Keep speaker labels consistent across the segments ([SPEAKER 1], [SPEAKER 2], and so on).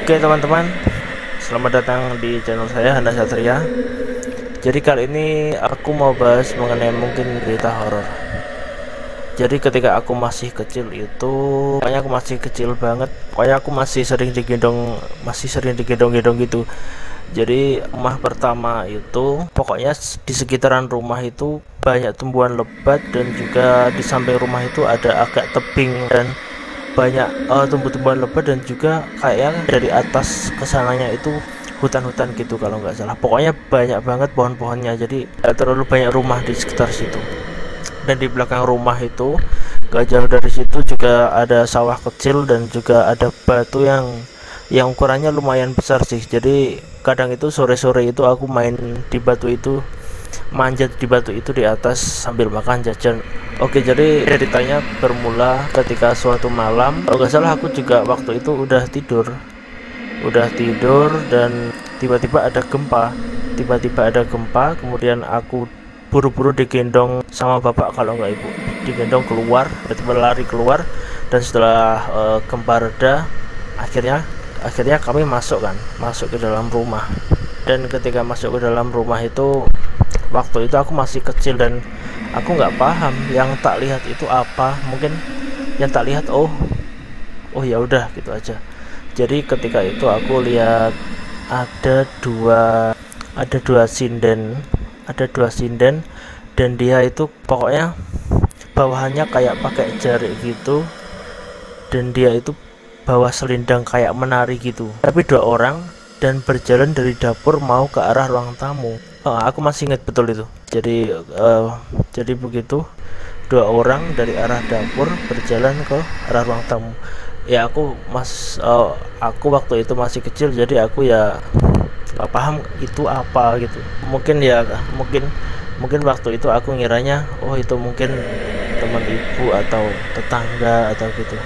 [SPEAKER 1] Oke teman-teman, selamat datang di channel saya, Handa Satria. Jadi kali ini aku mau bahas mengenai mungkin berita horor. Jadi ketika aku masih kecil itu, pokoknya aku masih kecil banget, pokoknya aku masih sering digendong-gendong gitu. Jadi rumah pertama itu, pokoknya di sekitaran rumah itu banyak tumbuhan lebat, dan juga di samping rumah itu ada agak tebing dan banyak tumbuh-tumbuhan lebat, dan juga kayak dari atas kesananya itu hutan-hutan gitu kalau nggak salah. Pokoknya banyak banget pohon-pohonnya, jadi tidak terlalu banyak rumah di sekitar situ. Dan di belakang rumah itu gak jauh dari situ juga ada sawah kecil, dan juga ada batu yang ukurannya lumayan besar sih. Jadi kadang itu sore-sore itu aku main di batu itu, manjat di batu itu di atas sambil makan jajan. Oke, jadi ceritanya bermula ketika suatu malam, kalau nggak salah aku juga waktu itu udah tidur dan tiba-tiba ada gempa. Kemudian aku buru-buru digendong sama bapak, kalau nggak ibu, digendong keluar, tiba-tiba lari keluar. Dan setelah gempa reda, akhirnya kami masuk ke dalam rumah. Dan ketika masuk ke dalam rumah itu, waktu itu aku masih kecil dan aku nggak paham yang tak lihat itu apa. Mungkin yang tak lihat, oh ya udah gitu aja. Jadi ketika itu aku lihat ada dua sinden, dan dia itu pokoknya bawahannya kayak pakai jari gitu, dan dia itu bawa selendang kayak menari gitu, tapi dua orang, dan berjalan dari dapur mau ke arah ruang tamu. Aku masih ingat betul itu. Jadi begitu, dua orang dari arah dapur berjalan ke arah ruang tamu. Ya aku waktu itu masih kecil, jadi aku ya nggak paham itu apa gitu. Mungkin waktu itu aku ngiranya, oh itu mungkin teman ibu atau tetangga atau gitu.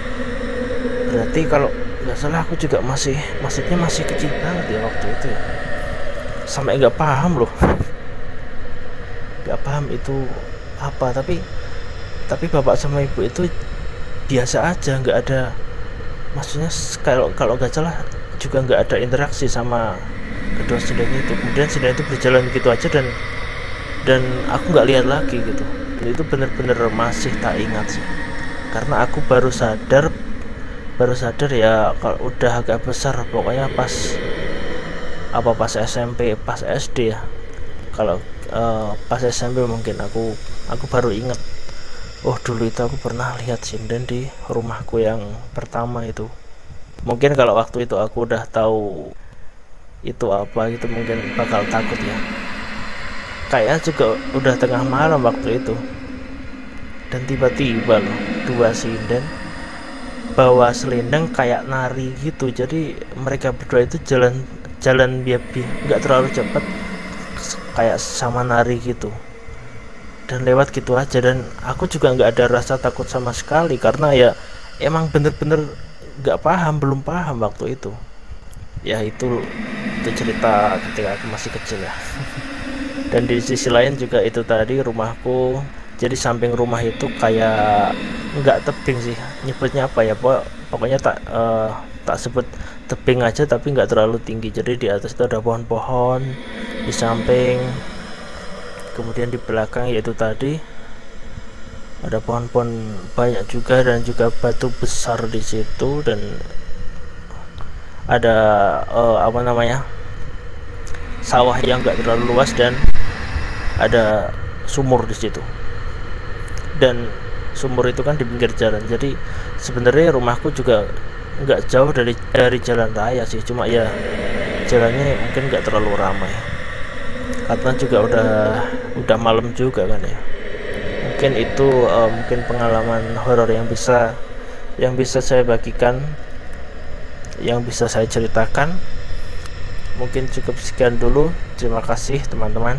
[SPEAKER 1] Berarti kalau nggak salah aku juga maksudnya masih kecil banget ya waktu itu ya, sampai nggak paham loh, nggak paham itu apa. Tapi bapak sama ibu itu biasa aja, nggak ada, maksudnya kalau nggak salah juga nggak ada interaksi sama kedua sinden itu. Kemudian sinden itu berjalan gitu aja, dan aku nggak lihat lagi gitu. Dan itu bener-bener masih tak ingat sih, karena aku baru sadar ya kalau udah agak besar, pokoknya pas SMP, pas SD ya. Kalau pas SMP mungkin aku baru inget, oh dulu itu aku pernah lihat sinden di rumahku yang pertama itu. Mungkin kalau waktu itu aku udah tahu itu apa gitu, mungkin bakal takut ya. Kayaknya juga udah tengah malam waktu itu, dan tiba-tiba loh dua sinden bawa selendang kayak nari gitu. Jadi mereka berdua itu jalan nggak terlalu cepat, kayak sama nari gitu, dan lewat gitu aja. Dan aku juga nggak ada rasa takut sama sekali, karena ya emang bener-bener belum paham waktu itu ya. Itu cerita ketika aku masih kecil ya. Dan di sisi lain juga itu tadi rumahku, jadi samping rumah itu kayak nggak tebing sih nyebutnya apa ya, pokoknya tak sebut tebing aja, tapi nggak terlalu tinggi. Jadi di atas itu ada pohon-pohon di samping, kemudian di belakang yaitu tadi ada pohon-pohon banyak juga, dan juga batu besar di situ, dan ada sawah yang nggak terlalu luas, dan ada sumur di situ. Dan sumur itu kan di pinggir jalan, jadi sebenarnya rumahku juga nggak jauh dari jalan raya sih, cuma ya jalannya mungkin nggak terlalu ramai karena juga udah malam juga kan ya. Mungkin itu mungkin pengalaman horor yang bisa saya bagikan, yang bisa saya ceritakan. Mungkin cukup sekian dulu. Terima kasih teman-teman.